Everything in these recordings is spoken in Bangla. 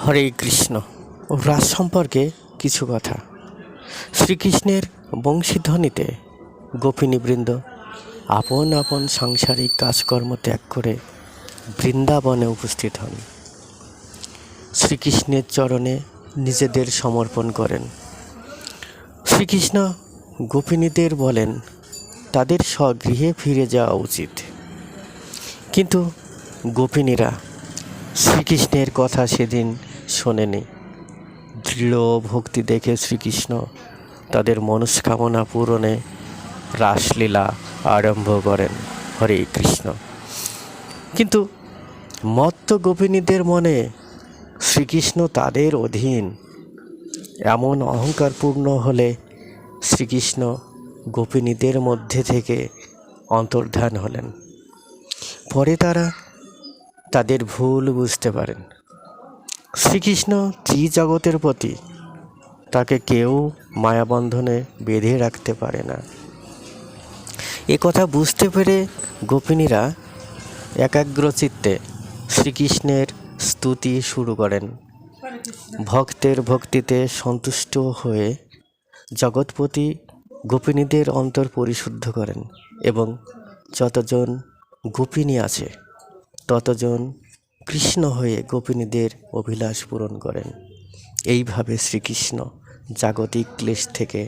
হরে কৃষ্ণ। রাস সম্পর্কে কিছু কথা। শ্রীকৃষ্ণের বংশীধ্বনিতে গোপিনীবৃন্দ আপন আপন সাংসারিক কাজকর্ম ত্যাগ করে বৃন্দাবনে উপস্থিত হন। শ্রীকৃষ্ণের চরণে নিজেদের সমর্পণ করেন। শ্রীকৃষ্ণ গোপিনীদের বলেন তাদের স্বগৃহে ফিরে যাওয়া উচিত, কিন্তু গোপিনীরা শ্রীকৃষ্ণের কথা সেদিন শোনেনি। দৃঢ় ভক্তি দেখে শ্রীকৃষ্ণ তাদের মনস্কামনা পূরণে রাসলীলা আরম্ভ করেন। হরে কৃষ্ণ। কিন্তু মত্ত গোপিনীদের মনে শ্রীকৃষ্ণ তাদের অধীন এমন অহংকারপূর্ণ হলে শ্রীকৃষ্ণ গোপিনীদের মধ্যে থেকে অন্তর্ধান হলেন। পরে তারা তাদের ভুল বুঝতে পারেন। শ্রীকৃষ্ণ ত্রিজগতের প্রতি, তাকে কেউ মায়াবন্ধনে বেঁধে রাখতে পারে না। এ কথা বুঝতে পেরে গোপিনীরা একাগ্রচিত্তে শ্রীকৃষ্ণের স্তুতি শুরু করেন। ভক্তের ভক্তিতে সন্তুষ্ট হয়ে জগৎপতি গোপিনীদের অন্তর পরিশুদ্ধ করেন এবং যতজন গোপিনী আছে ততজন কৃষ্ণ হয়ে গোপিনীদের অভিলাষ পূরণ করেন। এইভাবে শ্রীকৃষ্ণ জাগতিক ক্লেশ থেকে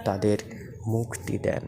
তাদের মুক্তি দেন।